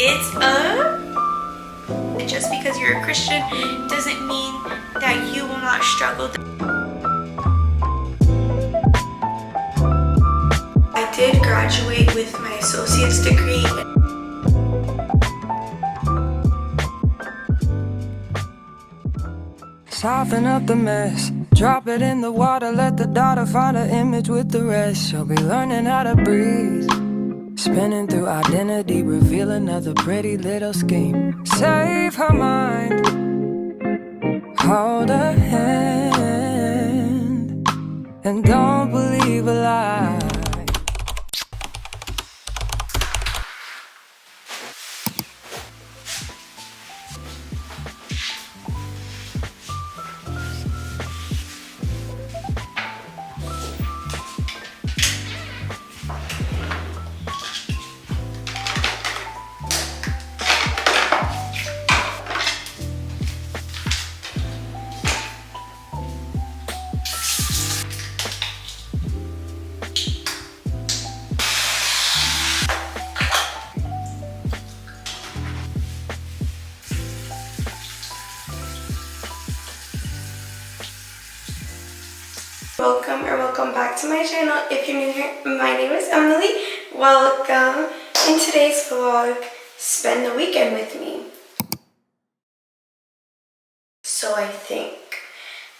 It's just because you're a Christian doesn't mean that you will not struggle. I did graduate with my associate's degree. Soften up the mess, drop it in the water, let the daughter find her image with the rest. She'll be learning how to breathe, spinning through identity, reveal another pretty little scheme. Save her mind, hold her hand, and don't believe a lie. Welcome back to my channel. If you're new here, my name is Emily. Welcome. In today's vlog, spend the weekend with me. So I think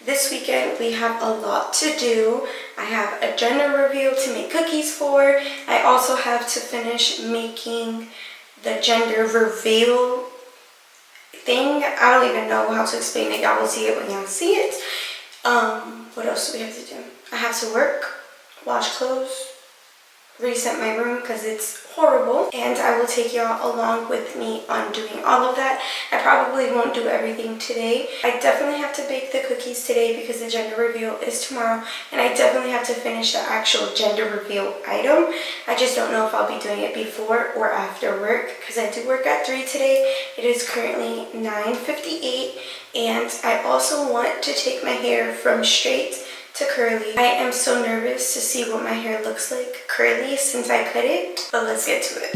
this weekend we have a lot to do. I have a gender reveal to make cookies for. I also have to finish making the gender reveal thing. I don't even know how to explain it. Y'all will see it when y'all see it. What else do we have to do? I have to work, wash clothes, reset my room because it's horrible, and I will take y'all along with me on doing all of that. I probably won't do everything today. I definitely have to bake the cookies today because the gender reveal is tomorrow, and I definitely have to finish the actual gender reveal item. I just don't know if I'll be doing it before or after work because I do work at 3 today. It is currently 9:58, and I also want to take my hair from straight to curly. I am so nervous to see what my hair looks like curly since I cut it, but let's get to it.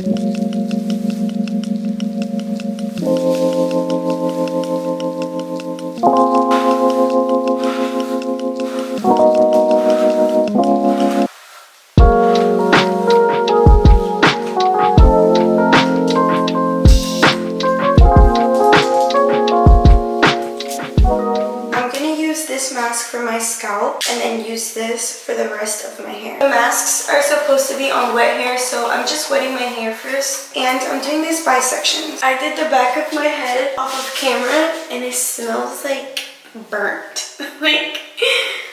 For my scalp and then use this for the rest of my hair. The masks are supposed to be on wet hair, so I'm just wetting my hair first, and I'm doing this by sections. I did the back of my head off of camera and it smells like burnt. Like,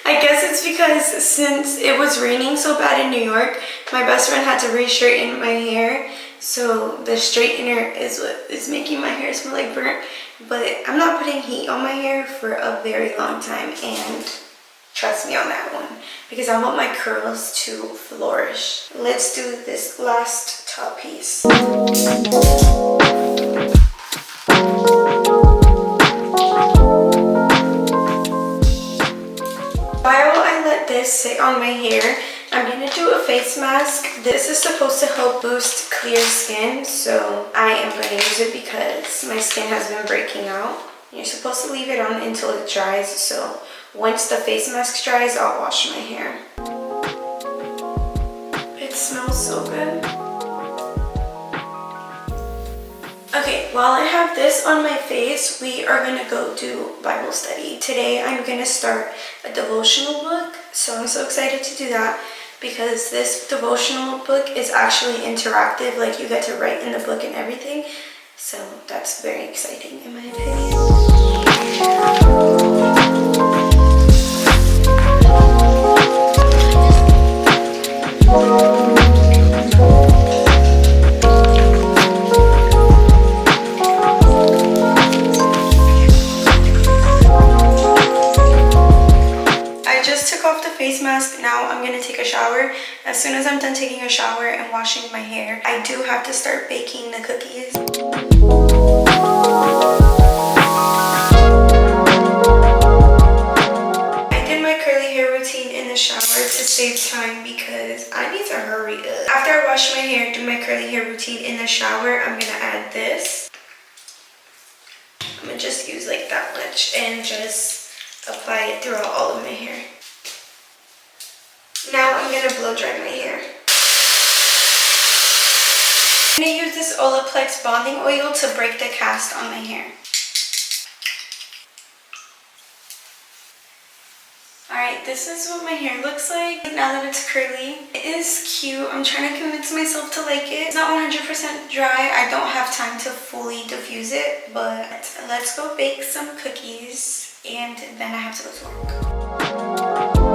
I guess it's because since it was raining so bad in New York, my best friend had to re-straighten my hair, so the straightener is what is making my hair smell like burnt. But I'm not putting heat on my hair for a very long time, and trust me on that one, because I want my curls to flourish. Let's do this last top piece. While I let this sit on my hair, I'm gonna do a face mask. This is supposed to help boost clear skin, so I am gonna use it because my skin has been breaking out. You're supposed to leave it on until it dries, so once the face mask dries, I'll wash my hair. It smells so good. Okay, while I have this on my face, we are gonna go do Bible study. Today I'm gonna start a devotional book, so I'm so excited to do that because this devotional book is actually interactive, like you get to write in the book and everything. So that's very exciting in my opinion. Face mask. Now I'm gonna take a shower. As soon as I'm done taking a shower and washing my hair, I do have to start baking the cookies. I did my curly hair routine in the shower to save time because I need to hurry. hurry up. After I wash my hair, do my curly hair routine in the shower, I'm gonna add this. I'm gonna just use like that much and just apply it throughout all of my hair. Now I'm gonna blow dry my hair. I'm gonna use this Olaplex bonding oil to break the cast on my hair. Alright, this is what my hair looks like now that it's curly. It is cute. I'm trying to convince myself to like it. It's not 100% dry. I don't have time to fully diffuse it, but let's go bake some cookies and then I have to go to work.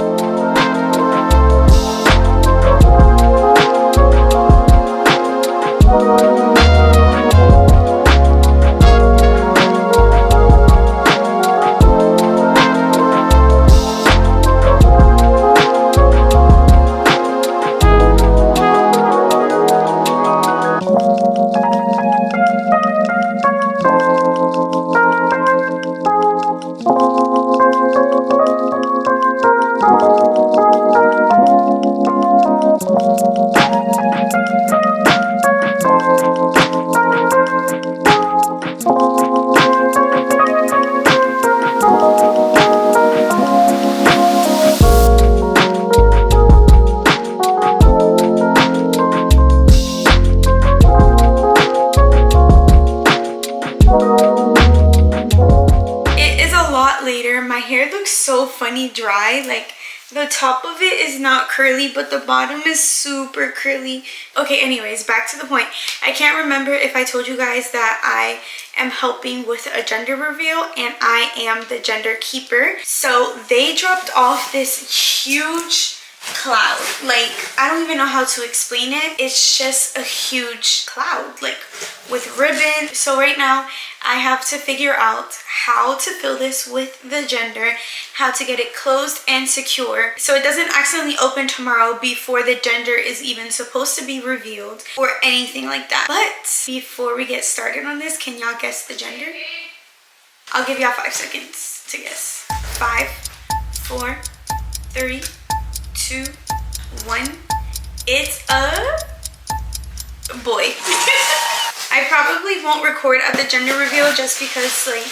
My hair looks so funny dry. Like the top of it is not curly, but the bottom is super curly. Okay, anyways, back to the point. I can't remember if I told you guys that I am helping with a gender reveal and I am the gender keeper. So they dropped off this huge cloud. Like, I don't even know how to explain it. It's just a huge cloud, like with ribbon. So right now I have to figure out how to fill this with the gender, how to get it closed and secure so it doesn't accidentally open tomorrow before the gender is even supposed to be revealed or anything like that. But before we get started on this, can y'all guess the gender? I'll give y'all 5 seconds to guess. 5, 4, 3, 2, 1. It's a boy. I probably won't record at the gender reveal just because, like,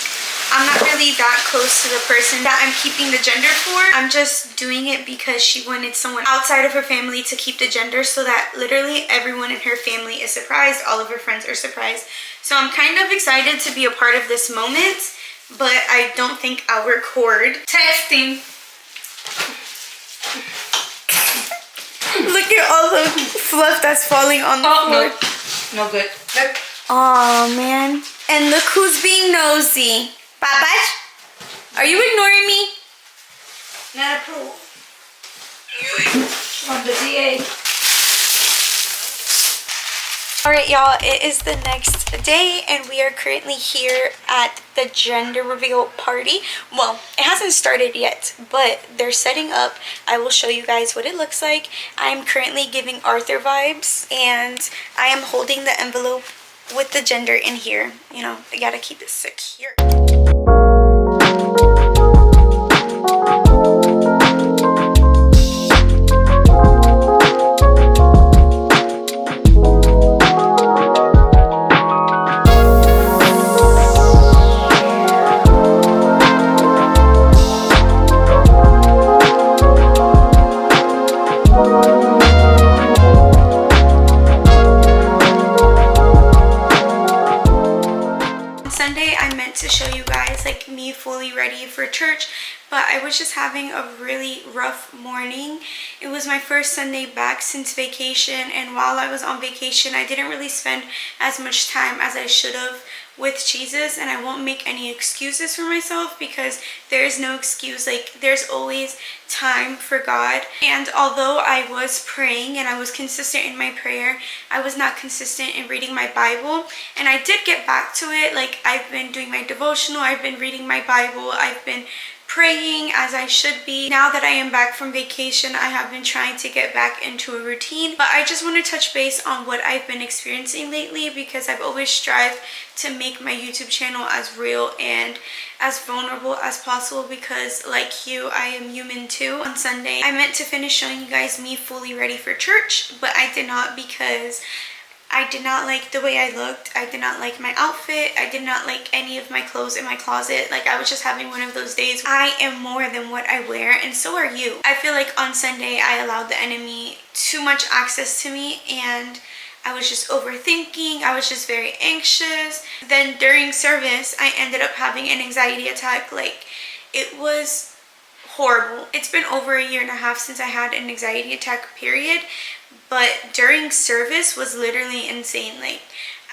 I'm not really that close to the person that I'm keeping the gender for. I'm just doing it because she wanted someone outside of her family to keep the gender so that literally everyone in her family is surprised. All of her friends are surprised. So I'm kind of excited to be a part of this moment, but I don't think I'll record. Texting. Look at all the fluff that's falling on the floor. No good. Nope. Oh man. And look who's being nosy. Babash, are you ignoring me? Not approved. From the DA. Alright y'all, it is the next day and we are currently here at the gender reveal party. Well, it hasn't started yet, but they're setting up. I will show you guys what it looks like. I'm currently giving Arthur vibes and I am holding the envelope with the gender in here. You know, I gotta keep it secure. To show you guys like me fully ready for church, but I was just having a really rough morning. It was my first Sunday back since vacation, and while I was on vacation I didn't really spend as much time as I should have with Jesus, and I won't make any excuses for myself because there is no excuse. Like, there's always time for God. And although I was praying and I was consistent in my prayer, I was not consistent in reading my Bible, and I did get back to it. Like, I've been doing my devotional, I've been reading my Bible, I've been praying as I should be. Now that I am back from vacation, I have been trying to get back into a routine, but I just want to touch base on what I've been experiencing lately, because I've always strived to make my YouTube channel as real and as vulnerable as possible, because like you, I am human too. On Sunday, I meant to finish showing you guys me fully ready for church, but I did not, because I did not like the way I looked. I did not like my outfit. I did not like any of my clothes in my closet. Like, I was just having one of those days. I am more than what I wear, and so are you. I feel like on Sunday I allowed the enemy too much access to me, and I was just overthinking. I was just very anxious. Then during service, I ended up having an anxiety attack. Like, it was horrible. It's been over a year and a half since I had an anxiety attack, period. But during service was literally insane. Like,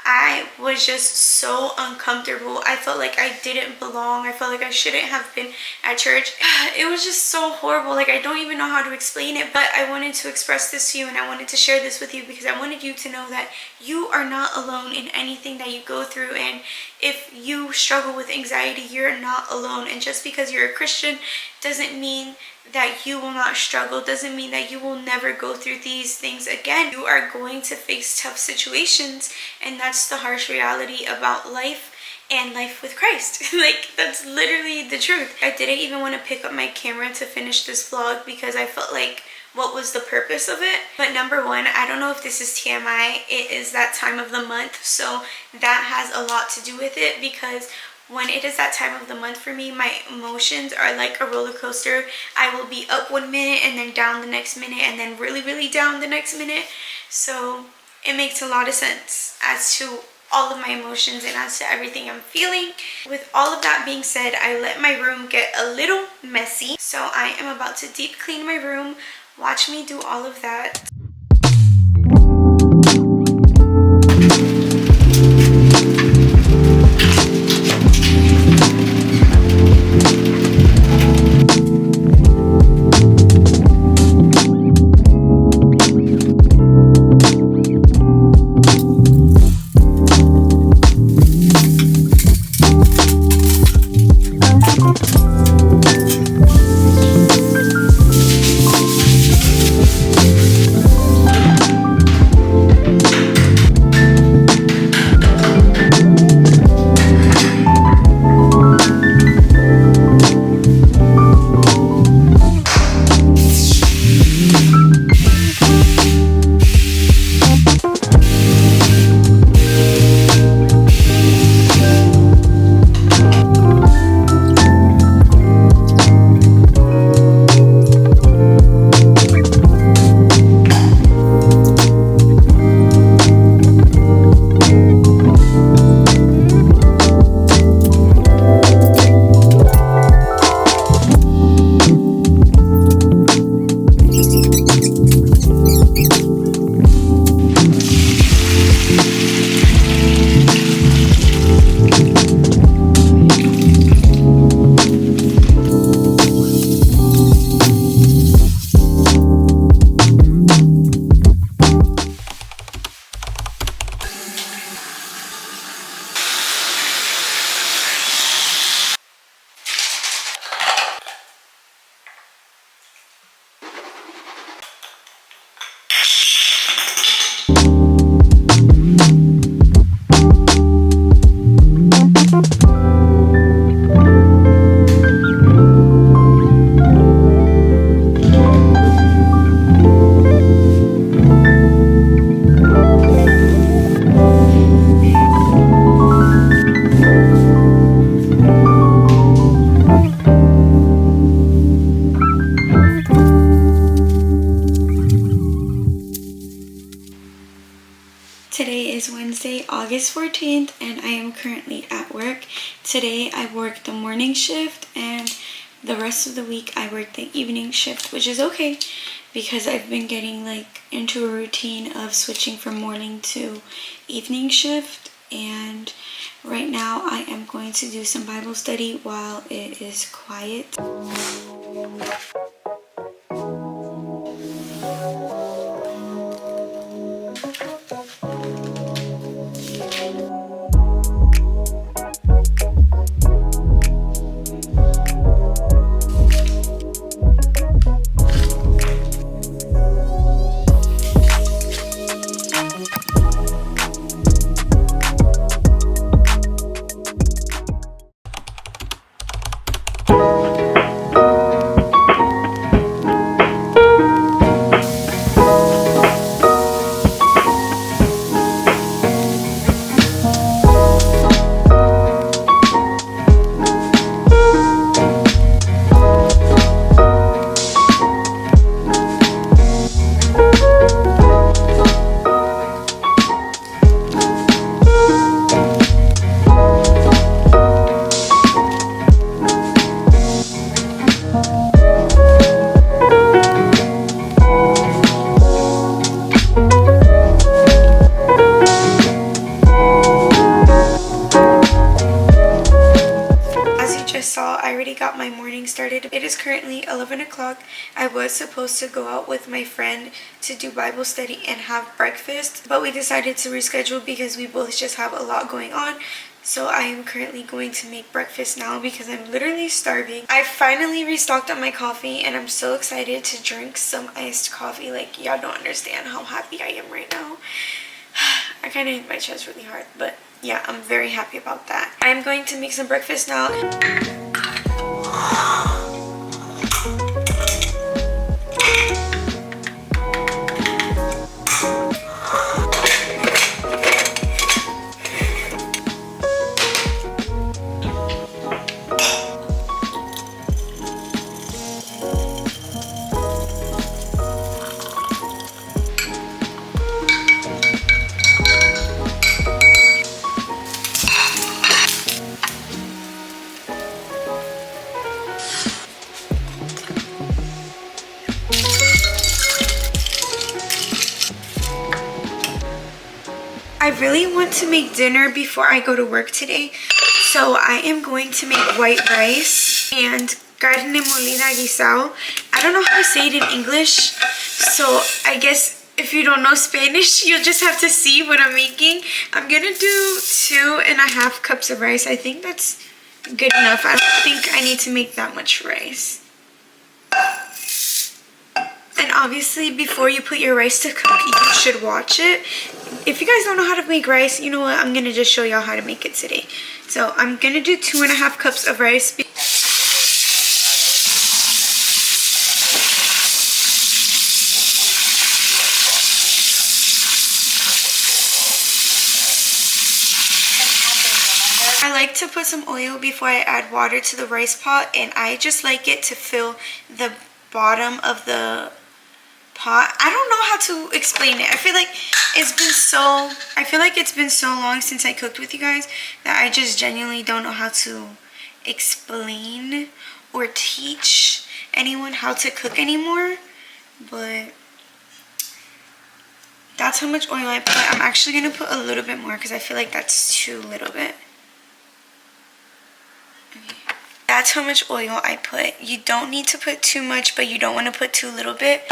I was just so uncomfortable. I felt like I didn't belong. I felt like I shouldn't have been at church. It was just so horrible. Like, I don't even know how to explain it, but I wanted to express this to you, and I wanted to share this with you because I wanted you to know that you are not alone in anything that you go through. And if you struggle with anxiety, you're not alone. And just because you're a Christian doesn't mean that you will not struggle, doesn't mean that you will never go through these things again. You are going to face tough situations, and that's the harsh reality about life and life with Christ. Like, that's literally the truth. I didn't even want to pick up my camera to finish this vlog because I felt like, what was the purpose of it? But number one, I don't know if this is TMI, it is that time of the month, so that has a lot to do with it, because when it is that time of the month for me, my emotions are like a roller coaster. I will be up 1 minute and then down the next minute and then really, really down the next minute. So it makes a lot of sense as to all of my emotions and as to everything I'm feeling. With all of that being said, I let my room get a little messy. So I am about to deep clean my room. Watch me do all of that. Today is Wednesday, August 14th, and I am currently at work. Today I work the morning shift, and the rest of the week I work the evening shift, which is okay because I've been getting like into a routine of switching from morning to evening shift. And right now I am going to do some Bible study while it is quiet. started. It is currently 11 o'clock. I was supposed to go out with my friend to do Bible study and have breakfast, but we decided to reschedule because we both just have a lot going on. So I am currently going to make breakfast now because I'm literally starving. I finally restocked on my coffee and I'm so excited to drink some iced coffee. Like, y'all don't understand how happy I am right now. I kind of hit my chest really hard, but yeah, I'm very happy about that. I'm going to make some breakfast now. I really want to make dinner before I go to work today, so I am going to make white rice and carne molida guisado. I don't know how to say it in English, so I guess if you don't know Spanish, you'll just have to see what I'm making. I'm gonna do 2.5 cups of rice. I think that's good enough. I don't think I need to make that much rice. And obviously, before you put your rice to cook, you should watch it. If you guys don't know how to make rice, you know what? I'm going to just show y'all how to make it today. So I'm going to do 2.5 cups of rice. I like to put some oil before I add water to the rice pot, and I just like it to fill the bottom of the pot. I don't know how to explain it. I feel like it's been so long since I cooked with you guys that I just genuinely don't know how to explain or teach anyone how to cook anymore. But that's how much oil I put. I'm actually gonna put a little bit more because I feel like that's too little bit. Okay. That's how much oil I put. You don't need to put too much, but you don't want to put too little bit.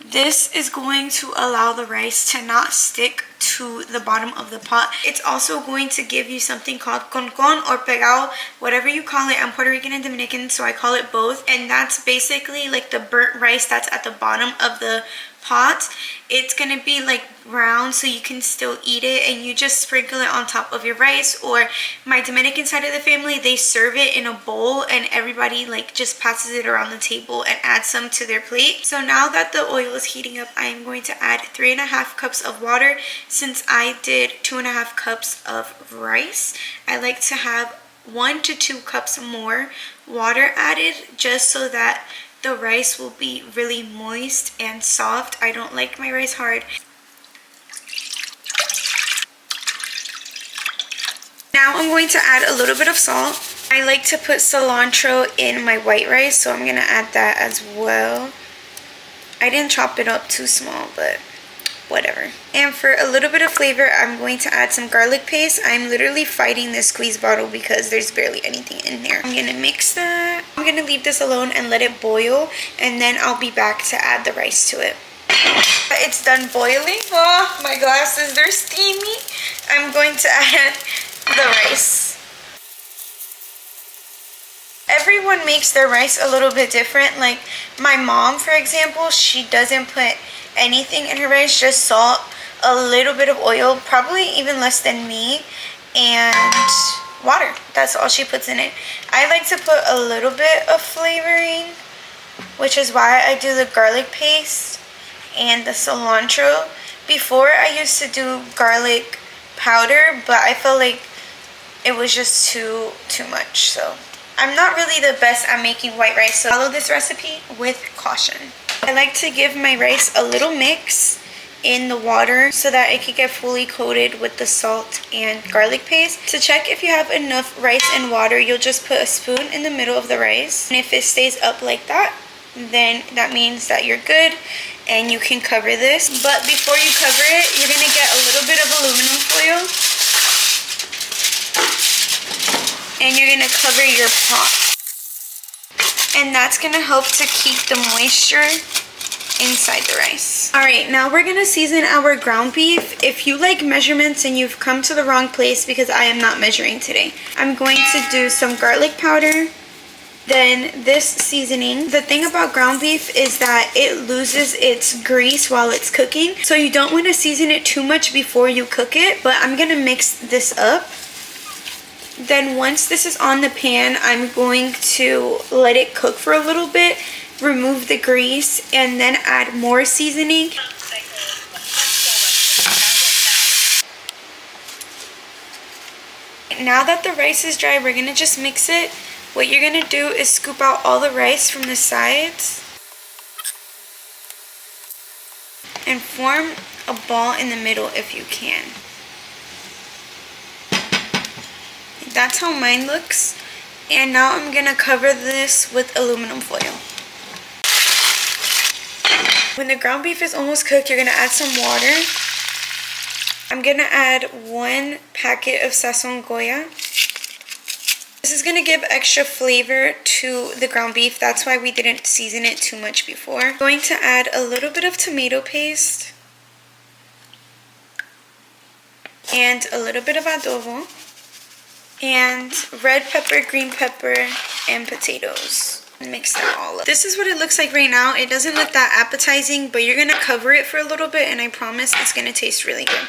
This is going to allow the rice to not stick to the bottom of the pot. It's also going to give you something called con or pegado, whatever you call it. I'm Puerto Rican and Dominican, so I call it both. And that's basically like the burnt rice that's at the bottom of the pot. It's gonna be like brown, so you can still eat it, and you just sprinkle it on top of your rice. Or my Dominican side of the family, they serve it in a bowl and everybody like just passes it around the table and adds some to their plate. So now that the oil is heating up, I am going to add 3.5 cups of water. Since I did 2.5 cups of rice, I like to have 1 to 2 cups more water added, just so that the rice will be really moist and soft. I don't like my rice hard. Now I'm going to add a little bit of salt. I like to put cilantro in my white rice, so I'm gonna add that as well. I didn't chop it up too small, but whatever. And for a little bit of flavor, I'm going to add some garlic paste. I'm literally fighting this squeeze bottle because there's barely anything in there. I'm gonna mix that. I'm gonna leave this alone and let it boil, and then I'll be back to add the rice to it. It's done boiling. Oh, my glasses, they're steamy. I'm going to add the rice. Everyone makes their rice a little bit different. Like my mom, for example, she doesn't put anything in her rice, just salt, a little bit of oil, probably even less than me, and water. That's all she puts in it. I like to put a little bit of flavoring, which is why I do the garlic paste and the cilantro. Before, I used to do garlic powder, but I felt like it was just too much. So I'm not really the best at making white rice, so follow this recipe with caution. I like to give my rice a little mix in the water so that it can get fully coated with the salt and garlic paste. To check if you have enough rice and water, you'll just put a spoon in the middle of the rice. And if it stays up like that, then that means that you're good and you can cover this. But before you cover it, you're gonna get a little bit of aluminum foil and you're gonna cover your pot. and that's gonna help to keep the moisture inside the rice. All right, now we're gonna season our ground beef. If you like measurements and you've come to the wrong place, because I am not measuring today, I'm going to do some garlic powder, then this seasoning. The thing about ground beef is that it loses its grease while it's cooking, so you don't want to season it too much before you cook it, but I'm gonna mix this up. Then once this is on the pan, I'm going to let it cook for a little bit, remove the grease, and then add more seasoning. Now that the rice is dry, we're gonna just mix it. What you're gonna do is scoop out all the rice from the sides and form a ball in the middle if you can. That's how mine looks. And now I'm gonna cover this with aluminum foil. When the ground beef is almost cooked, you're gonna add some water. I'm gonna add 1 packet of sazon Goya. This is gonna give extra flavor to the ground beef. That's why we didn't season it too much before. I'm going to add a little bit of tomato paste and a little bit of adobo and red pepper, green pepper, and potatoes. Mix that all up. This is what it looks like right now. It doesn't look that appetizing, but you're gonna cover it for a little bit and I promise it's gonna taste really good.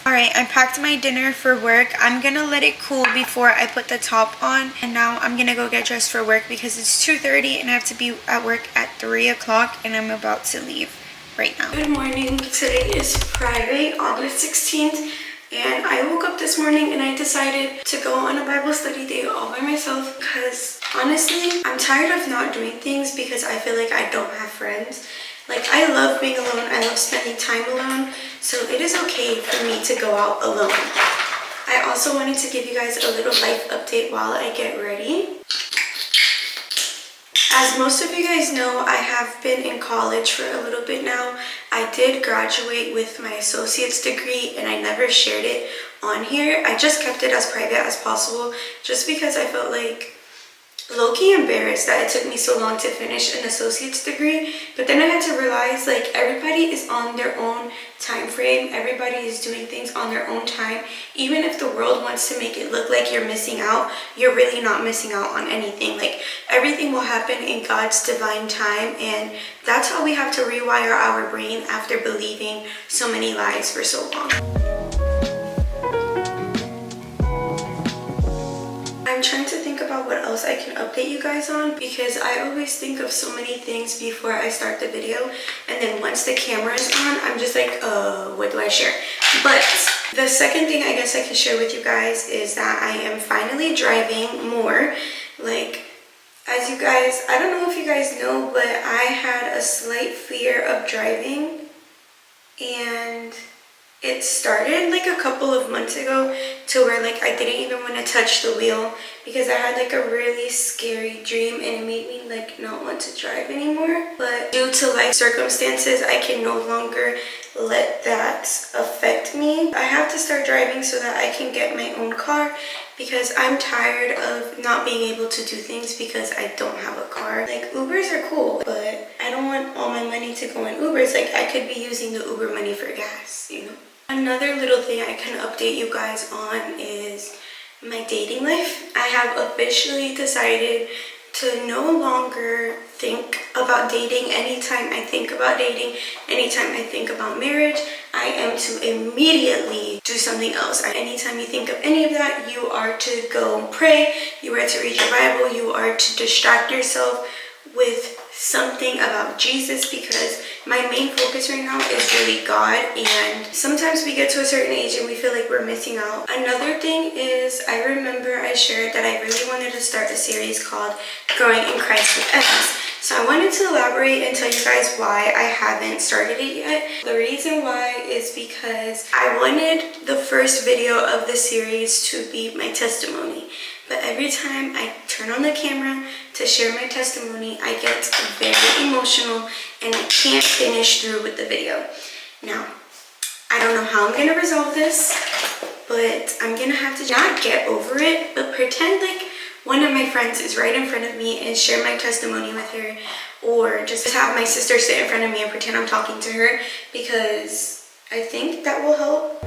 Alright, I packed my dinner for work. I'm gonna let it cool before I put the top on, and now I'm gonna go get dressed for work because it's 2:30 and I have to be at work at 3 o'clock and I'm about to leave right now. Good morning. Today is Friday, August 16th. And I woke up this morning and I decided to go on a Bible study day all by myself because honestly, I'm tired of not doing things because I feel like I don't have friends. Like, I love being alone. I love spending time alone. So it is okay for me to go out alone. I also wanted to give you guys a little life update while I get ready. As most of you guys know, I have been in college for a little bit now. I did graduate with my associate's degree and I never shared it on here. I just kept it as private as possible just because I felt like low-key embarrassed that it took me so long to finish an associate's degree. But then I had to realize, like, everybody is on their own time frame. Everybody is doing things on their own time. Even if the world wants to make it look like you're missing out, you're really not missing out on anything. Like, everything will happen in God's divine time, and that's how we have to rewire our brain after believing so many lies for so long. I'm trying to think about what else I can update you guys on because I always think of so many things before I start the video, and then once the camera is on, I'm just like, what do I share? But the second thing I guess I can share with you guys is that I am finally driving more. Like, as you guys, I don't know if you guys know, but I had a slight fear of driving, and it started like a couple of months ago to where like I didn't even want to touch the wheel because I had like a really scary dream and it made me like not want to drive anymore. But due to life circumstances, I can no longer let that affect me. I have to start driving so that I can get my own car because I'm tired of not being able to do things because I don't have a car. Like, Ubers are cool, but I don't want all my money to go in Ubers. Like, I could be using the Uber money for gas, you know? Another little thing I can update you guys on is my dating life. I have officially decided to no longer think about dating. Anytime I think about dating, anytime I think about marriage, I am to immediately do something else. Anytime you think of any of that, you are to go pray, you are to read your Bible, you are to distract yourself with something about Jesus, because my main focus right now is really God, and sometimes we get to a certain age and we feel like we're missing out. Another thing is, I remember I shared that I really wanted to start a series called Growing in Christ with Evans. So I wanted to elaborate and tell you guys why I haven't started it yet. The reason why is because I wanted the first video of the series to be my testimony. But every time I turn on the camera to share my testimony, I get very emotional and I can't finish through with the video. Now, I don't know how I'm going to resolve this, but I'm gonna have to not get over it, but pretend like one of my friends is right in front of me and share my testimony with her, or just have my sister sit in front of me and pretend I'm talking to her, because I think that will help.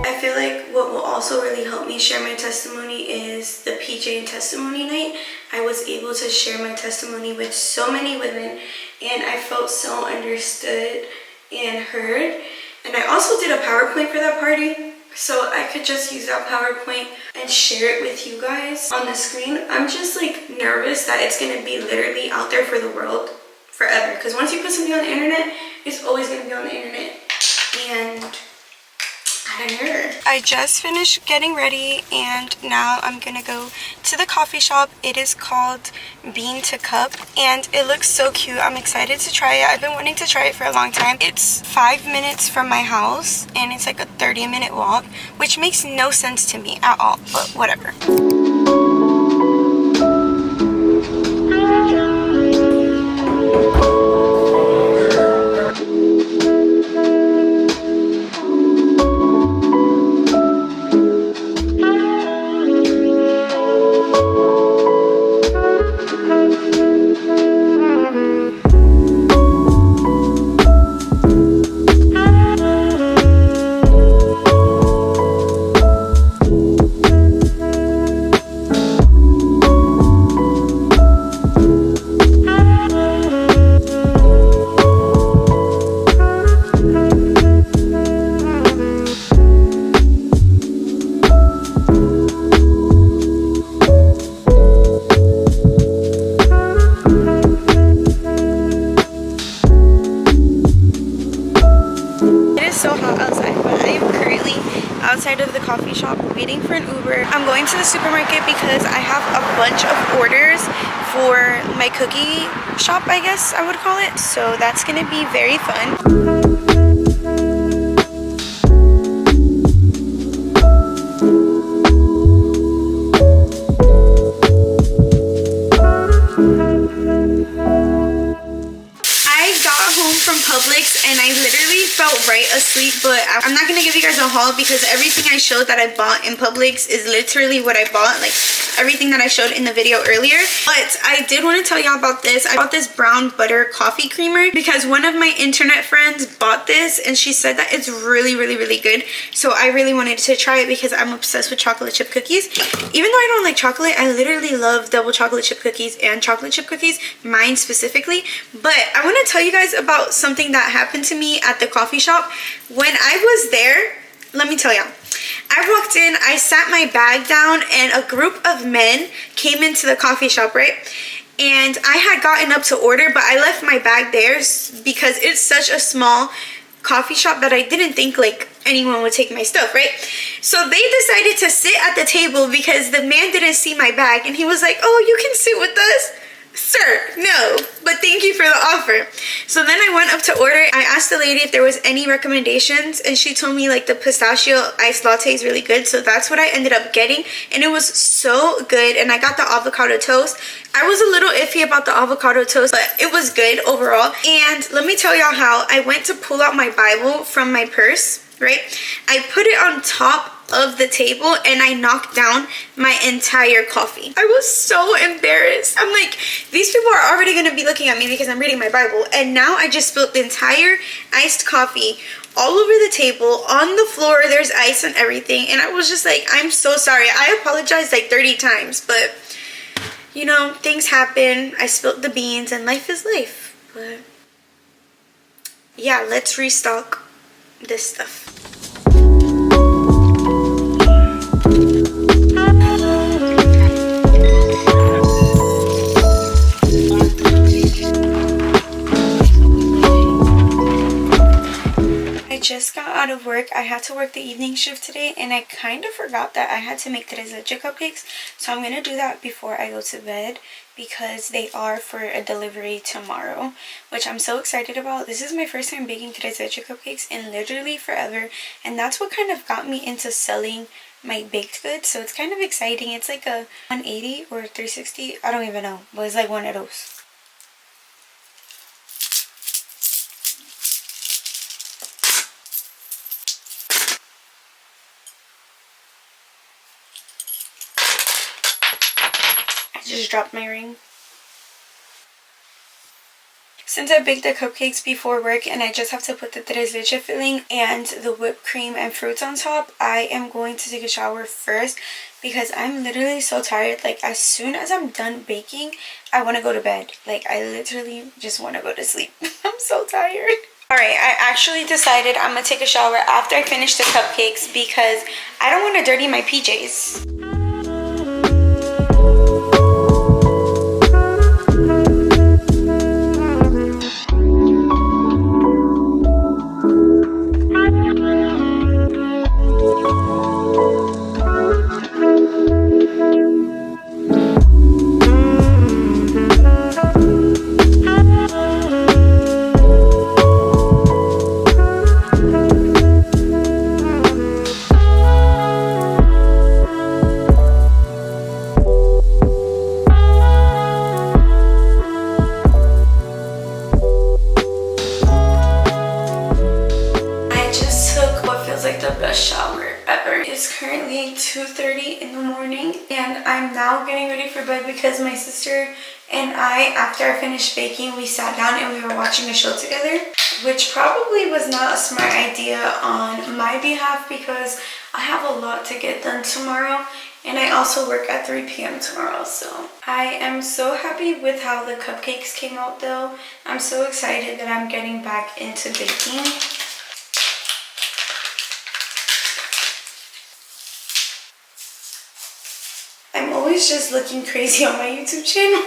I feel like what will also really help me share my testimony is the PJ and testimony night. I was able to share my testimony with so many women, and I felt so understood and heard. And I also did a PowerPoint for that party, so I could just use that PowerPoint and share it with you guys on the screen. I'm just like nervous that it's gonna be literally out there for the world forever, because once you put something on the internet, it's always gonna be on the internet. And I don't know. I just finished getting ready, and now I'm gonna go to the coffee shop. It is called Bean to Cup, and it looks so cute. I'm excited to try it. I've been wanting to try it for a long time. It's 5 minutes from my house, and it's like a 30-minute walk, which makes no sense to me at all, but whatever. Outside of the coffee shop waiting for an Uber. I'm going to the supermarket because I have a bunch of orders for my cookie shop, I guess I would call it. So that's gonna be very fun. From Publix, and I literally felt right asleep, but I'm not gonna give you guys a haul because everything I showed that I bought in Publix is literally what I bought, like everything that I showed in the video earlier. But I did want to tell y'all about this. I bought this brown butter coffee creamer because one of my internet friends bought this and she said that it's really good. So I really wanted to try it because I'm obsessed with chocolate chip cookies. Even though I don't like chocolate, I literally love double chocolate chip cookies and chocolate chip cookies, mine specifically. But I want to tell you guys about something that happened to me at the coffee shop. When I was there, let me tell y'all. I walked in, I sat my bag down, and a group of men came into the coffee shop, right? And I had gotten up to order, but I left my bag there because it's such a small coffee shop that I didn't think like anyone would take my stuff, right? So they decided to sit at the table because the man didn't see my bag, and he was like, "Oh, you can sit with us?" Sir, no, but thank you for the offer. So then I went up to order. I asked the lady if there was any recommendations, and she told me like the pistachio iced latte is really good, so that's what I ended up getting, and it was so good. And I got the avocado toast. I was a little iffy about the avocado toast, but it was good overall. And let me tell y'all how I went to pull out my Bible from my purse, right? I put it on top of the table and I knocked down my entire coffee. I was so embarrassed. I'm like, these people are already gonna be looking at me because I'm reading my Bible, and now I just spilled the entire iced coffee all over the table, on the floor. There's ice and everything, and I was just like, I'm so sorry. I apologized like 30 times, but you know, things happen. I spilled the beans and life is life. But yeah, let's restock this stuff. Just got out of work. I had to work the evening shift today, and I kind of forgot that I had to make tres leche cupcakes, so I'm gonna do that before I go to bed because they are for a delivery tomorrow, which I'm so excited about. This is my first time baking tres leche cupcakes in literally forever, and that's what kind of got me into selling my baked goods, so it's kind of exciting. It's like a 180 or 360, I don't even know, but it's like one of those. just dropped my ring. Since I baked the cupcakes before work and I just have to put the tres leche filling and the whipped cream and fruits on top, I am going to take a shower first because I'm literally so tired. Like, as soon as I'm done baking, I want to go to bed. Like, I literally just want to go to sleep. I'm so tired. Alright, I actually decided I'm going to take a shower after I finish the cupcakes because I don't want to dirty my PJs. It's currently 2:30 in the morning and I'm now getting ready for bed because my sister and I, after I finished baking, we sat down and we were watching a show together, which probably was not a smart idea on my behalf because I have a lot to get done tomorrow and I also work at 3 p.m. tomorrow. So I am so happy with how the cupcakes came out though. I'm so excited that I'm getting back into baking. I'm always just looking crazy on my YouTube channel.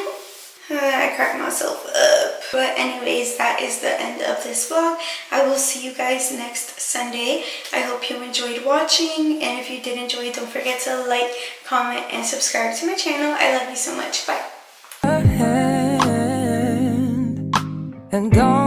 I crack myself up. But anyways, that is the end of this vlog. I will see you guys next Sunday. I hope you enjoyed watching. And if you did enjoy, don't forget to like, comment, and subscribe to my channel. I love you so much. Bye. And don't